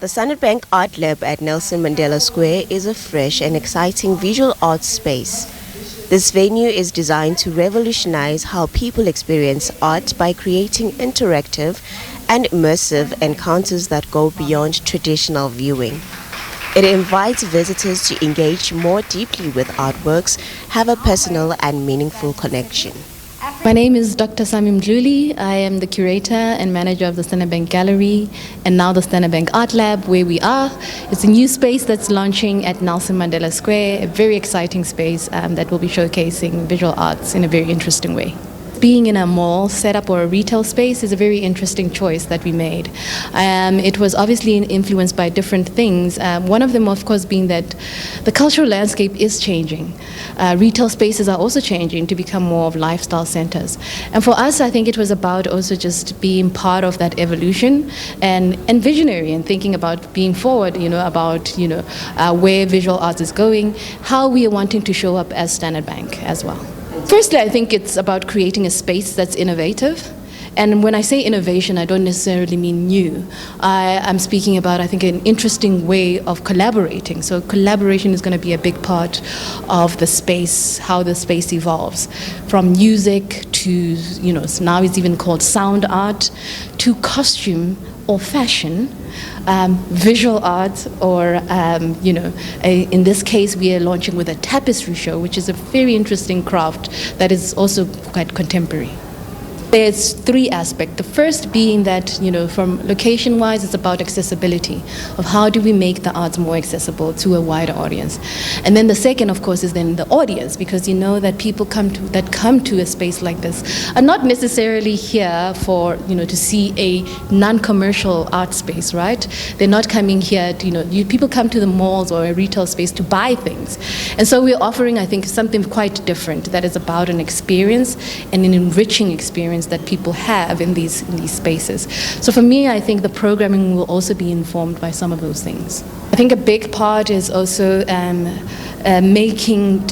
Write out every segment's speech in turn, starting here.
The Standard Bank Art Lab at Nelson Mandela Square is a fresh and exciting visual arts space. This venue is designed to revolutionize how people experience art by creating interactive and immersive encounters that go beyond traditional viewing. It invites visitors to engage more deeply with artworks, have a personal and meaningful connection. My name is Dr. Samim Dluli. I am the curator and manager of the Standard Bank Gallery and now the Standard Bank Art Lab, where we are. It's a new space that's launching at Nelson Mandela Square, a very exciting space that will be showcasing visual arts in a very interesting way. Being in a mall setup or a retail space is a very interesting choice that we made. It was obviously influenced by different things. One of them, of course, being that the cultural landscape is changing. Retail spaces are also changing to become more of lifestyle centers. And for us, I think it was about also just being part of that evolution and visionary and thinking about being forward, about where visual arts is going, how we are wanting to show up as Standard Bank as well. Firstly, I think it's about creating a space that's innovative. And when I say innovation, I don't necessarily mean new. I'm speaking about, I think, an interesting way of collaborating. So collaboration is going to be a big part of the space, how the space evolves. From music to, now it's even called sound art, to costume or fashion, visual art, or, in this case, we are launching with a tapestry show, which is a very interesting craft that is also quite contemporary. There's three aspects. The first being that, from location-wise, it's about accessibility, of how do we make the arts more accessible to a wider audience. And then the second, of course, is then the audience, because that people come to a space like this are not necessarily here for, to see a non-commercial art space, right? They're not coming here to, people come to the malls or a retail space to buy things. And so we're offering, I think, something quite different that is about an experience and an enriching experience that people have in these spaces. So for me, I think the programming will also be informed by some of those things. I think a big part is also making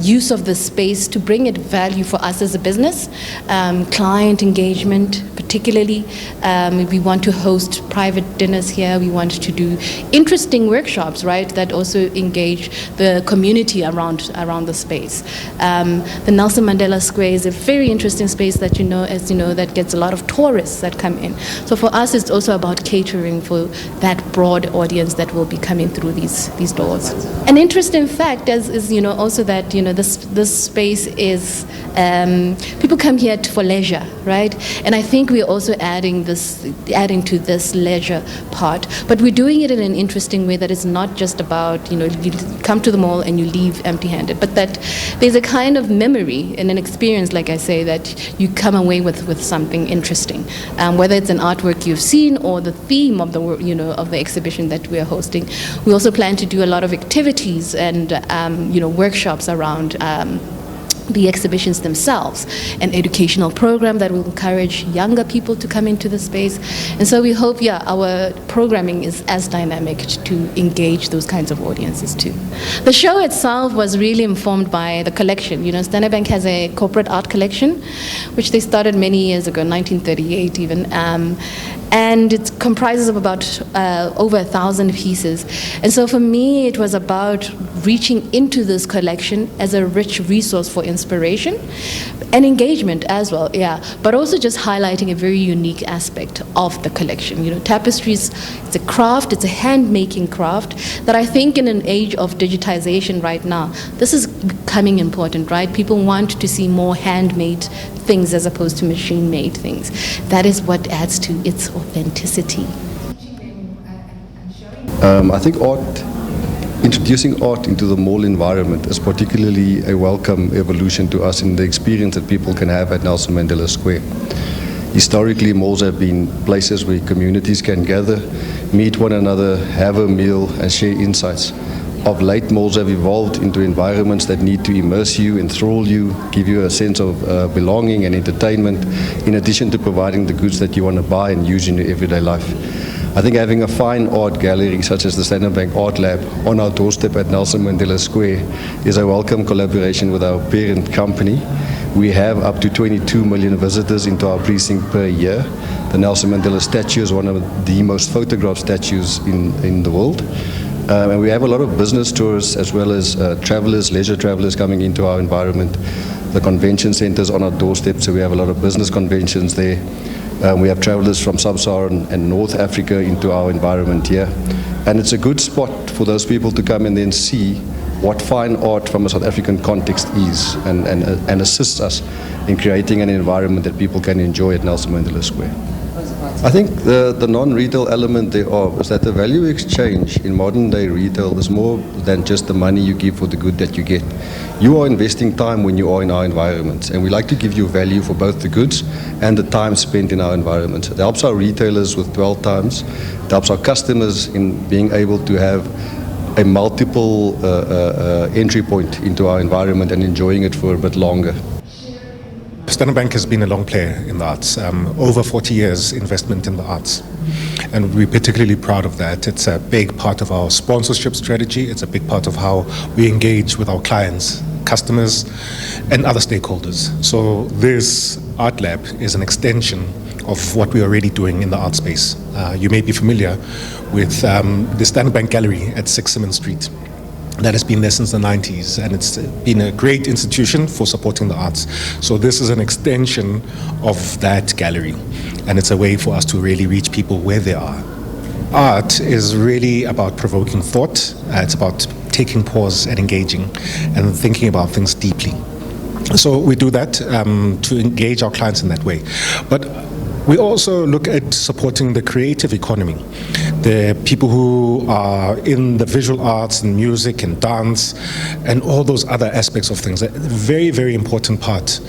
use of the space to bring it value for us as a business, client engagement particularly. We want to host private dinners here. We want to do interesting workshops, right, that also engage the community around the space. The Nelson Mandela Square is a very interesting space that that gets a lot of tourists that come in. So for us, it's also about catering for that broad audience that will be coming through these doors. An interesting fact is also that this space is people come here for leisure, right? And I think we're also adding to this leisure part, but we're doing it in an interesting way that is not just about you come to the mall and you leave empty-handed, but that there's a kind of memory and an experience, like I say, that you come away with something interesting, whether it's an artwork you've seen or the theme of the exhibition that we're hosting. We also plan to do a lot of activities and workshops around the exhibitions themselves, an educational program that will encourage younger people to come into the space. And so we hope, our programming is as dynamic to engage those kinds of audiences too. The show itself was really informed by the collection. Standard Bank has a corporate art collection, which they started many years ago, 1938 even. And it comprises of about over 1,000 pieces. And so for me, it was about reaching into this collection as a rich resource for inspiration and engagement as well, but also just highlighting a very unique aspect of the collection. Tapestries, it's a craft, it's a hand-making craft that I think in an age of digitization right now, this is becoming important, right? People want to see more handmade things as opposed to machine-made things. That is what adds to its authenticity. I think introducing art into the mall environment is particularly a welcome evolution to us in the experience that people can have at Nelson Mandela Square. Historically, malls have been places where communities can gather, meet one another, have a meal, and share insights. Of late, malls have evolved into environments that need to immerse you, enthrall you, give you a sense of belonging and entertainment, in addition to providing the goods that you want to buy and use in your everyday life. I think having a fine art gallery such as the Standard Bank Art Lab on our doorstep at Nelson Mandela Square is a welcome collaboration with our parent company. We have up to 22 million visitors into our precinct per year. The Nelson Mandela statue is one of the most photographed statues in the world. And we have a lot of business tourists as well as travelers, leisure travelers coming into our environment. The convention centers on our doorstep, so we have a lot of business conventions there. We have travelers from Sub-Saharan and North Africa into our environment here. And it's a good spot for those people to come and then see what fine art from a South African context is and assist us in creating an environment that people can enjoy at Nelson Mandela Square. I think the non-retail element thereof is that the value exchange in modern day retail is more than just the money you give for the good that you get. You are investing time when you are in our environment, and we like to give you value for both the goods and the time spent in our environment. It helps our retailers with dwell times, it helps our customers in being able to have a multiple entry point into our environment and enjoying it for a bit longer. Standard Bank has been a long player in the arts, over 40 years investment in the arts. And we're particularly proud of that. It's a big part of our sponsorship strategy. It's a big part of how we engage with our clients, customers, and other stakeholders. So this art lab is an extension of what we're already doing in the art space. You may be familiar with the Standard Bank Gallery at 6 Simmons Street. That has been there since the 90s, and it's been a great institution for supporting the arts. So this is an extension of that gallery, and it's a way for us to really reach people where they are. Art is really about provoking thought. It's about taking pause and engaging and thinking about things deeply. So we do that to engage our clients in that way. But we also look at supporting the creative economy, the people who are in the visual arts and music and dance and all those other aspects of things. A very, very important part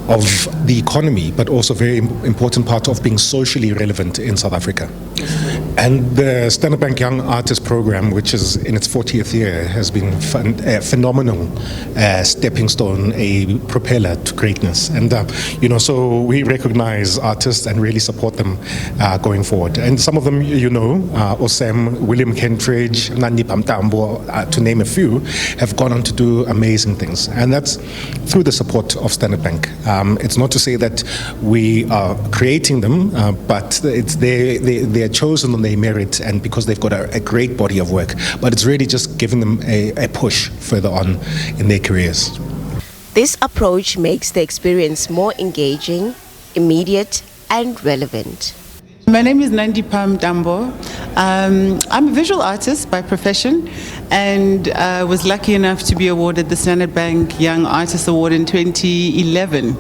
of the economy, but also very important part of being socially relevant in South Africa. And the Standard Bank Young Artist Program, which is in its 40th year, has been a phenomenal stepping stone, a propeller to greatness. And, so we recognize artists and really support them going forward. And some of them, Osem, William Kentridge, Nandi Pal Dambo, to name a few, have gone on to do amazing things. And that's through the support of Standard Bank. It's not to say that we are creating them, but they're chosen on their merit and because they've got a great body of work. But it's really just giving them a push further on in their careers. This approach makes the experience more engaging, immediate, and relevant. My name is Nandi Pal Dambo. I'm a visual artist by profession and was lucky enough to be awarded the Standard Bank Young Artist Award in 2011.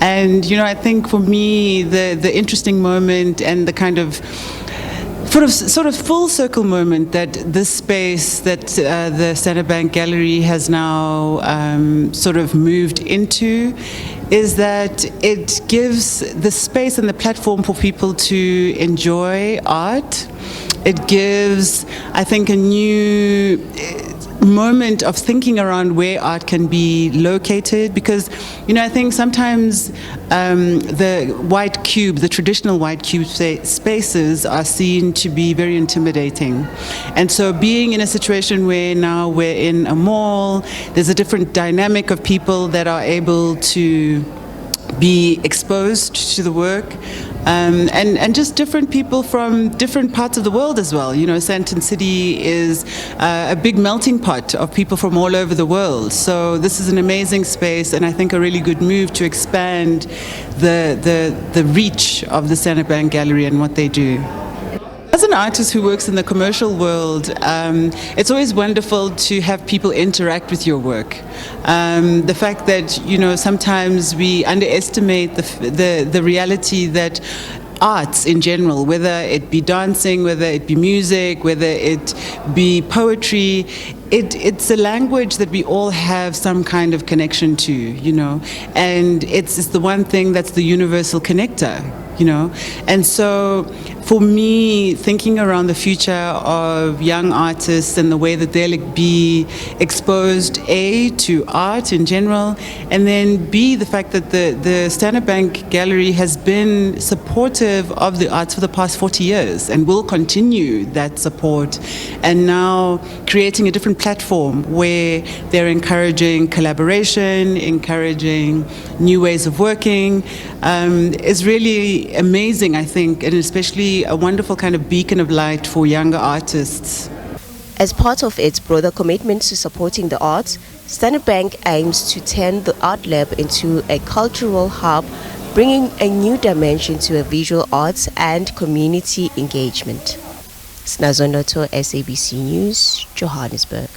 And, I think for me, the interesting moment and the kind of sort of full circle moment that this space that the Standard Bank Gallery has now sort of moved into is that it gives the space and the platform for people to enjoy art. It gives, I think, a new moment of thinking around where art can be located, because I think sometimes the white cube, the traditional white cube spaces are seen to be very intimidating. And so being in a situation where now we're in a mall, there's a different dynamic of people that are able to be exposed to the work. And just different people from different parts of the world as well. Sandton City is a big melting pot of people from all over the world. So this is an amazing space, and I think a really good move to expand the reach of the Standard Bank Gallery and what they do. As an artist who works in the commercial world, it's always wonderful to have people interact with your work. The fact that, sometimes we underestimate the reality that arts in general, whether it be dancing, whether it be music, whether it be poetry, it's a language that we all have some kind of connection to, and it's the one thing that's the universal connector. And so for me, thinking around the future of young artists and the way that they'll be exposed, A, to art in general, and then B, the fact that the Standard Bank Gallery has been supportive of the arts for the past 40 years and will continue that support, and now creating a different platform where they're encouraging collaboration, encouraging new ways of working, is really amazing, I think, and especially a wonderful kind of beacon of light for younger artists. As part of its broader commitment to supporting the arts, Standard Bank aims to turn the Art Lab into a cultural hub, bringing a new dimension to visual arts and community engagement. Snazonoto, SABC News, Johannesburg.